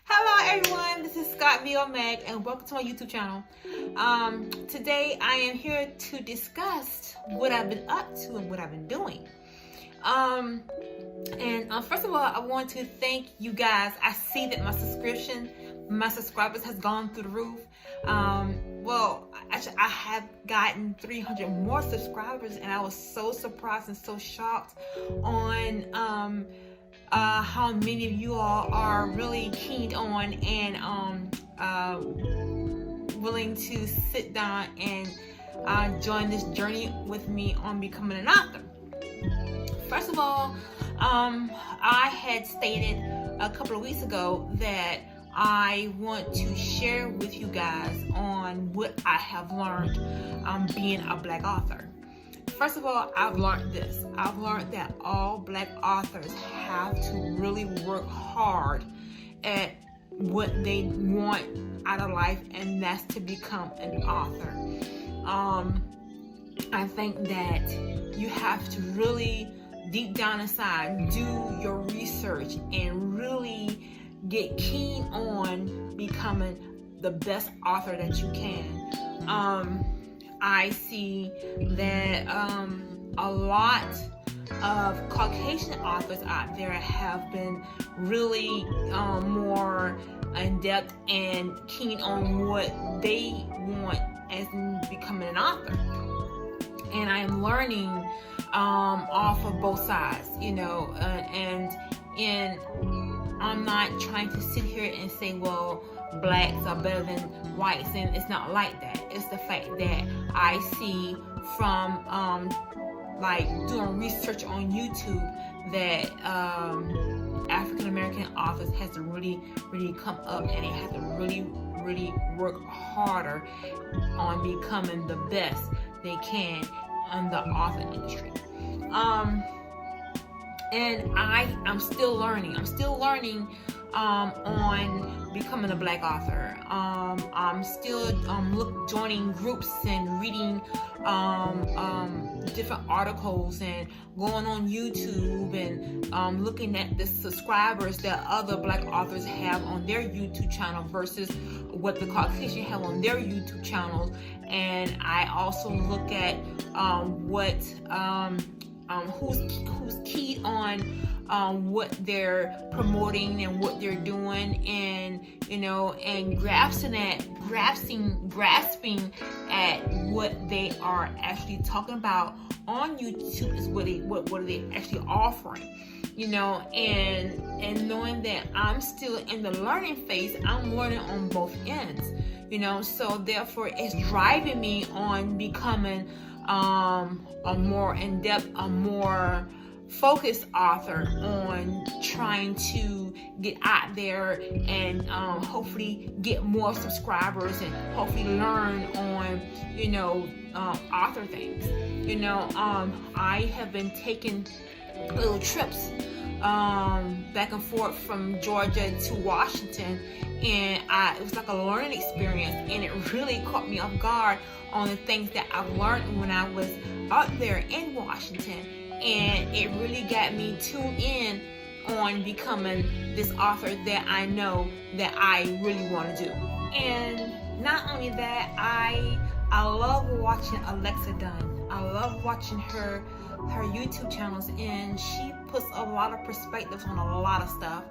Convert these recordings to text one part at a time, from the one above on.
Hello everyone, this is Scott V.O. Meg and welcome to my YouTube channel. Today I am here to discuss what I've been up to and what I've been doing. First of all, I want to thank you guys. I see that my subscribers has gone through the roof. Well, actually, I have gotten 300 more subscribers and I was so surprised and so shocked on how many of you all are really keen on and willing to sit down and join this journey with me on becoming an author. First of all, I had stated a couple of weeks ago that I want to share with you guys on what I have learned being a Black author. First of all, I've learned this. I've learned that all Black authors have to really work hard at what they want out of life, and that's to become an author. I think that you have to really, deep down inside, do your research and really get keen on becoming the best author that you can. I see that a lot of Caucasian authors out there have been really more in-depth and keen on what they want as in becoming an author. And I am learning off of both sides, you know, and I'm not trying to sit here and say, well, Blacks are better than whites, and it's not like that. It's the fact that I see from like doing research on YouTube that African American authors has to really come up, and they have to really work harder on becoming the best they can in the author industry. And I'm still learning. I'm still learning on becoming a Black author. I'm still joining groups and reading different articles and going on YouTube and looking at the subscribers that other Black authors have on their YouTube channel versus what the Caucasian have on their YouTube channels. And I also look at who's keyed on what they're promoting and what they're doing, and you know, and grasping at what they are actually talking about on YouTube is what are they actually offering, you know, and knowing that I'm still in the learning phase. I'm learning on both ends, you know, so therefore it's driving me on becoming a more in-depth, a more focused author, on trying to get out there and hopefully get more subscribers and hopefully learn on, you know, author things. You know, I have been taking little trips back and forth from Georgia to Washington, and it was like a learning experience, and it really caught me off guard on the things that I've learned when I was out there in Washington, and it really got me tuned in on becoming this author that I know that I really want to do. And not only that, I love watching Alexa Dunn. I love watching her YouTube channels, and she puts a lot of perspectives on a lot of stuff.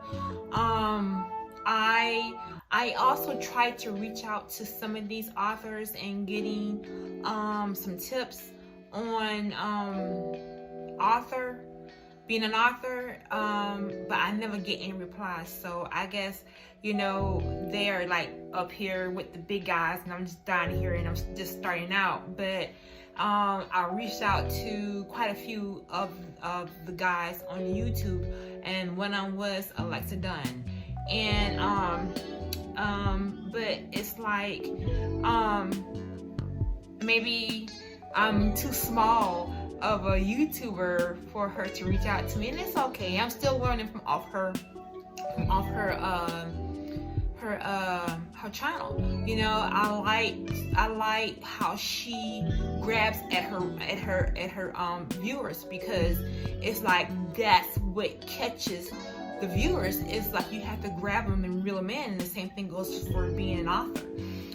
I also try to reach out to some of these authors and getting some tips on being an author, but I never get any replies. So I guess, you know, they're like up here with the big guys, and I'm just down here and I'm just starting out. But I reached out to quite a few of the guys on YouTube, and one of them was Alexa Dunn. And but it's like maybe I'm too small of a YouTuber for her to reach out to me, and it's okay. I'm still learning from off her channel. You know, I like how she grabs at her viewers, because it's like that's what catches the viewers, it's like you have to grab them and reel them in, and the same thing goes for being an author.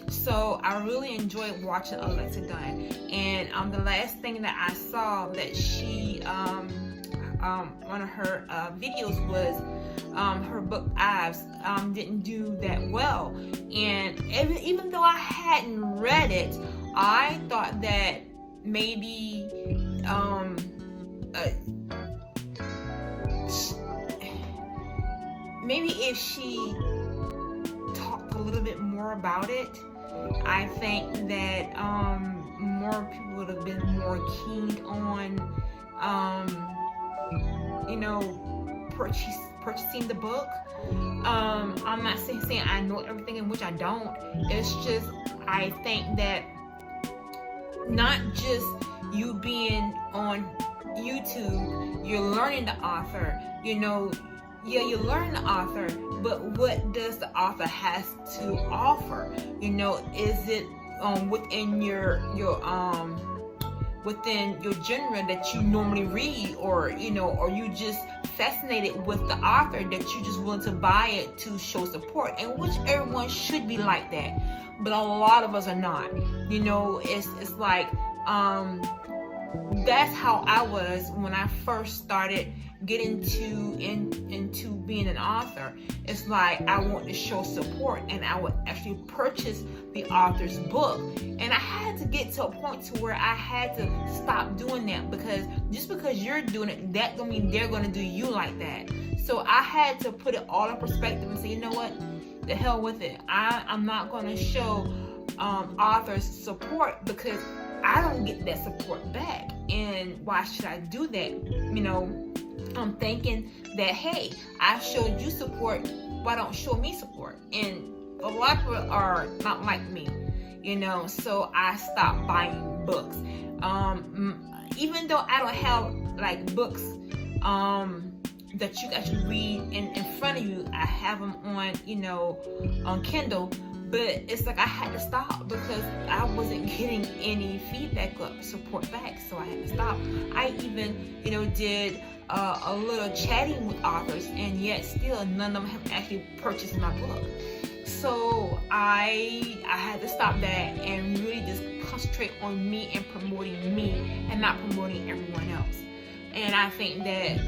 So I really enjoyed watching Alexa Dunn, and the last thing that I saw that she one of her videos was her book Ives didn't do that well, and even though I hadn't read it, I thought that maybe maybe if she talked a little bit more about it, I think that more people would have been more keen on purchasing the book. I'm not saying I know everything, in which I don't. It's just I think that not just you being on YouTube, you're learning the author. Yeah, you learn the author, but what does the author has to offer? Is it within your within your genre that you normally read, or you just fascinated with the author that you just willing to buy it to show support, and which everyone should be like that, but a lot of us are not. It's like that's how I was when I first started getting into being an author. It's like I want to show support, and I would actually purchase the author's book, and I had to get to a point to where I had to stop doing that, because just because you're doing it, that don't mean they're going to do you like that. So I had to put it all in perspective and say, you know what, the hell with it. I'm not going to show authors support because I don't get that support back, and why should I do that? I'm thinking that, hey, I showed you support, why don't show me support? And a lot of people are not like me, so I stopped buying books. Even though I don't have like books that you actually read in front of you, I have them on Kindle. But it's like I had to stop because I wasn't getting any feedback or support back, so I had to stop. I even, did a little chatting with authors, and yet still none of them have actually purchased my book. So I had to stop that and really just concentrate on me and promoting me and not promoting everyone else. And I think that,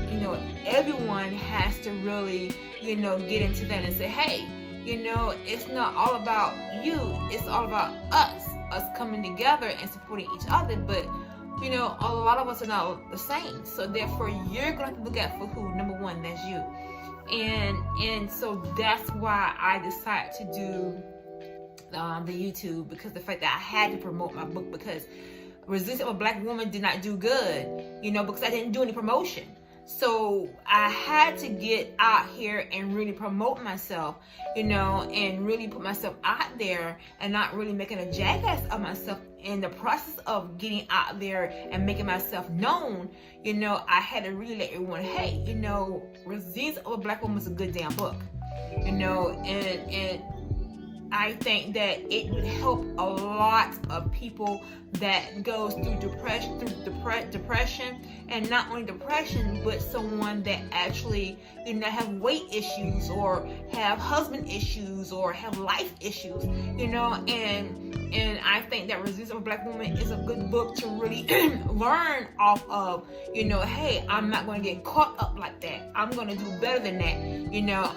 everyone has to really, get into that and say, hey, it's not all about you, it's all about us coming together and supporting each other. But a lot of us are not the same, so therefore you're going to look at for who. Number one, that's you. And so that's why I decided to do the YouTube, because the fact that I had to promote my book, because Resistance of a Black Woman did not do good, because I didn't do any promotion. So I had to get out here and really promote myself, and really put myself out there and not really making a jackass of myself. In the process of getting out there and making myself known, I had to really let everyone, hey, Resistance of a Black Woman is a good damn book, and I think that it would help a lot of people that goes through depression, and not only depression, but someone that actually, have weight issues, or have husband issues, or have life issues, and I think that Resistance of a Black Woman is a good book to really learn off of, hey, I'm not going to get caught up like that. I'm going to do better than that.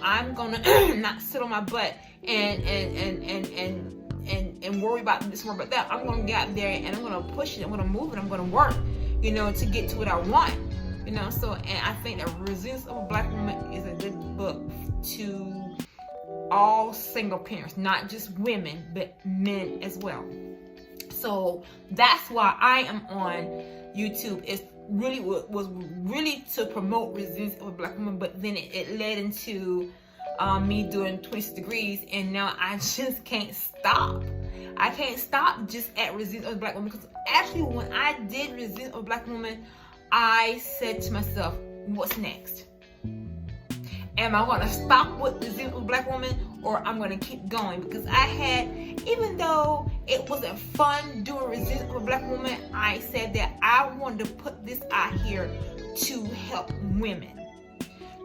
I'm going to not sit on my butt and worry about this, worry about that. I'm going to get out there and I'm going to push it. I'm going to move it. I'm going to work, to get to what I want. So, and I think that Resistance of a Black Woman is a good book to all single parents, not just women, but men as well. So that's why I am on YouTube. It's really was really to promote Resistance of a Black Woman, but then it led into me doing 26 Degrees, and now I just can't stop. I can't stop just at Resistance of a Black Woman, because actually when I did Resistance of a Black Woman, I said to myself, what's next? Am I going to stop with Resistance of a Black Woman, or I'm going to keep going? Because I had, even though it wasn't fun doing Resistance of a Black Woman, I said that I wanted to put this out here to help women.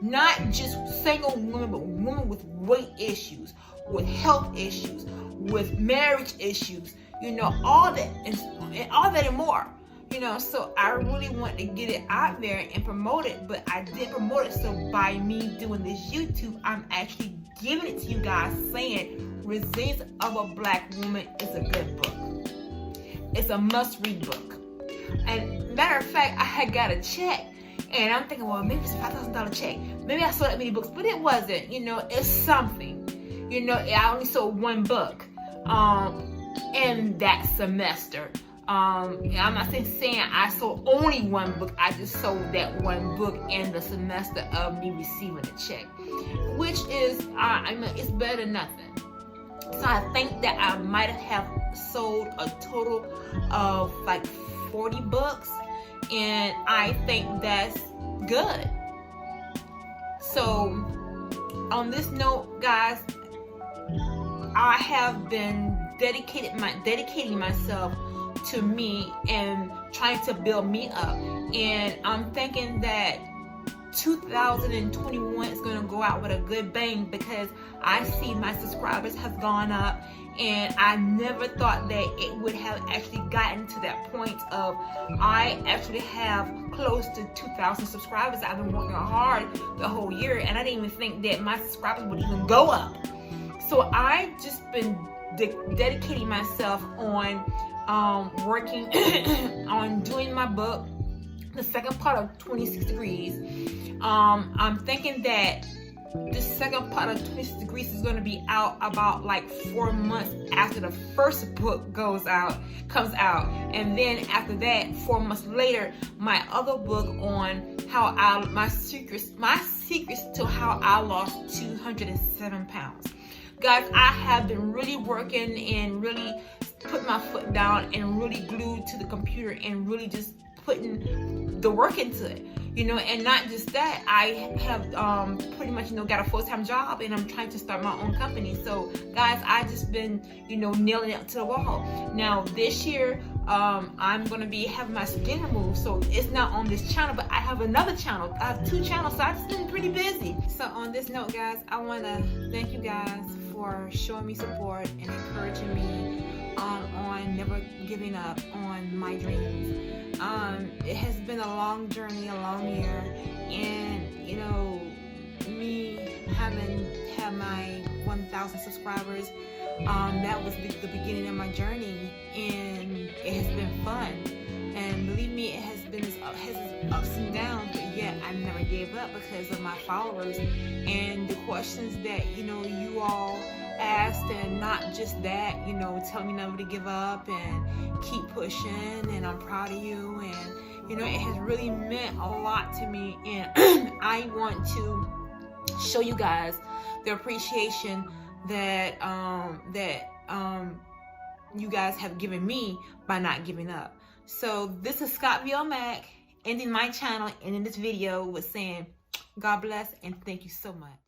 not just single women, but women with weight issues, with health issues, with marriage issues, you know, all that and more. You know, so I really want to get it out there and promote it, but I did promote it. So by me doing this YouTube, I'm actually giving it to you guys, saying Resilience of a Black Woman is a good book. It's a must-read book. And matter of fact, I had got a check, and I'm thinking, well, maybe it's a $5,000 check. Maybe I sold that many books, but it wasn't. You know, it's something. You know, I only sold one book in that semester. I'm not saying I sold only one book. I just sold that one book in the semester of me receiving a check, which is, I mean, it's better than nothing. So I think that I might have sold a total of like 40 books, and I think that's good. So on this note, guys, I have been dedicating myself to me and trying to build me up, and I'm thinking that 2021 is going to go out with a good bang, because I see my subscribers have gone up, and I never thought that it would have actually gotten to that point of I actually have close to 2,000 subscribers. I've been working hard the whole year, and I didn't even think that my subscribers would even go up. So I just been dedicating myself on working on doing my book, the second part of 26 Degrees. I'm thinking that the second part of 26 Degrees is going to be out about like 4 months after the first book comes out, and then after that, 4 months later, my other book on how my secrets to how I lost 207 pounds. Guys, I have been really working and really put my foot down and really glued to the computer and really just putting the work into it, you know. And not just that, I have pretty much, you know, got a full-time job, and I'm trying to start my own company. So guys, I just been, you know, nailing it to the wall. Now this year, I'm gonna be having my skin removed, so it's not on this channel, but I have another channel. I have 2 channels, so I've just been pretty busy. So on this note, guys, I want to thank you guys for showing me support and encouraging me on never giving up on my dreams. It has been a long journey, a long year, and you know, me having had my 1,000 subscribers, that was the beginning of my journey, and it has been fun. And believe me, it has been its ups and downs, but yet I never gave up because of my followers and the questions that, you know, you all asked, and not just that, you know, tell me never to give up and keep pushing, and I'm proud of you, and you know, it has really meant a lot to me, and I want to show you guys the appreciation that you guys have given me by not giving up. So this is Scott VL Mac ending my channel, and in this video was saying God bless and thank you so much.